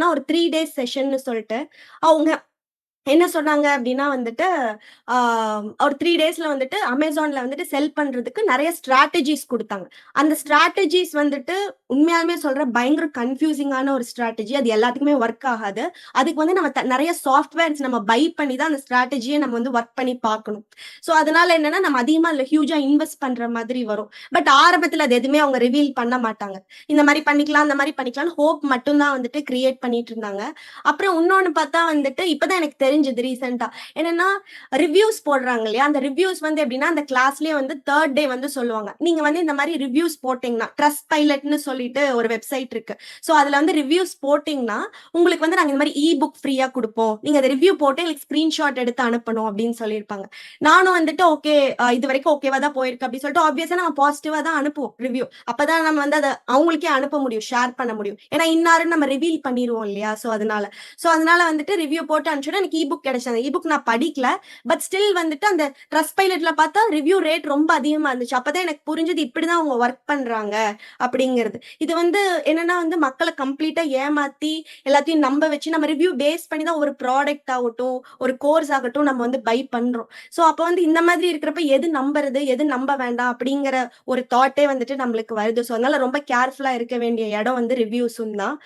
ஒரு 3 டேஸ் செஷன்னு சொல்ட்டு, அவங்க என்ன சொன்னாங்க அப்டின்னா வந்துட்டு, ஆ ஒரு 3 டேஸ்ல வந்துட்டு Amazonல வந்துட்டு செல் பண்றதுக்கு நெறைய ஸ்ட்ராட்டஜிஸ் குடுத்தாங்க. அந்த ஸ்ட்ராட்டஜிஸ் வந்துட்டு உண்மையாலுமே சொல்றேன் பயங்கர கன்ஃப்யூசிங்கான ஒரு ஸ்ட்ராட்டஜி. அது எல்லாத்துக்குமே ஒர்க் ஆகாது. அதுக்கு வந்து நம்ம நெறைய சாஃப்ட்வேர்ஸ் நம்ம பை பண்ணி தான் அந்த ஸ்ட்ராட்டஜிய நம்ம வந்து ஒர்க் பண்ணி பார்க்கணும். ஸோ அதனால என்னன்னா, நம்ம அதிகமா அதுல ஹியூஜா இன்வெஸ்ட் பண்ற மாதிரி வரும். பட் ஆரம்பத்துல அது எதுவுமே அவங்க ரிவீல் பண்ண மாட்டாங்க. இந்த மாரி பண்ணிக்கலாம், அந்த மாரி பண்ணிக்கலாம்னு ஹோப் மட்டும் தான் வந்துட்டு கிரியேட் பண்ணிட்டு இருந்தாங்க. அப்புறம் உன்னொன்னு பார்த்தா வந்துட்டு, இப்ப தான் எனக்கு தெரிஞ்சது ரீசென்ட்டா. என்னன்னா, ரிவ்யூஸ் போடுறாங்க இல்லையா? அந்த ரிவ்யூஸ் வந்து எப்படின்னா, அந்த கிளாஸ்லயே வந்து 3 டே வந்து சொல்லுவாங்க. நீங்க வந்து இந்த மாரி ரிவ்யூஸ் போட்டீங்கன்னா, ட்ரஸ்ட் பைலட்ன்னு சொல்லிட்டு ஒரு வெப்சைட் இருக்கு. ஸோ அதுல வந்து ரிவ்யூஸ் போட்டீங்கன்னா, உங்களுக்கு வந்து நாங்க இந்த மாரி புக் ஃப்ரீயா குடுப்போம். நீங்க அத ரிவ்யூ போட்டு எங்களுக்கு ஸ்கிரீன்ஷாட் எடுத்து அனுப்பணும் அப்படின்னு சொல்லியிருப்பாங்க. நானும் வந்துட்டு ஓகே இதுவரைக்கும் ஓகேவா தான் போயிருக்கு அப்படின்னு சொல்லிட்டு ஆப்வியஸா நம்ம பாசிட்டிவா தான் அனுப்புவோம் ரிவ்யூ. அப்பதான் நம்ம வந்து அத அவங்களுக்கே அனுப்ப முடியும். ஷேர் பண்ண முடியும். ஏன்னா இன்னாருன்னு நம்ம ரிவீல் பண்ணிருவோம் இல்லையா? ஸோ அதனால வந்துட்டு ரிவ்யூ போட்டு அனுப்பிச்சோனே எனக்கு புக் கிடைச்சது. அந்த புக் நான் படிக்கல. பட் ஸ்டில் வந்துட்டு அந்த ட்ரஸ்ட் பைலட்ல பார்த்தா ரிவ்யூ ரேட் ரொம்ப அதிகமா இருந்துச்சு. அப்பதான் எனக்கு புரிஞ்சது இப்படிதான் அவங்க வொர்க் பண்றாங்க அப்படிங்கிறது. இது வந்து என்னன்னா வந்து மக்கள கம்ப்ளீட்டா ஏமாத்தி எல்லாத்தையும் நம்ப வச்சு நம்ம ரிவ்யூ பேஸ் பண்ணி தான் ஒரு ப்ராடக்ட் ஆகட்டும், ஒரு கோர்ஸ் ஆகட்டும் நம்ம வந்து பை பண்றோம். ஸோ அப்ப வந்து இந்த மாதிரி இருக்கிறப்ப எது நம்புறது, எது நம்ப வேண்டாம் அப்படிங்கிற ஒரு தாட்டே வந்துட்டு நம்மளுக்கு வருது. ஸோ அதனால ரொம்ப கேர்ஃபுல்லா இருக்க வேண்டிய இடம் வந்து ரிவ்யூஸும் தான்.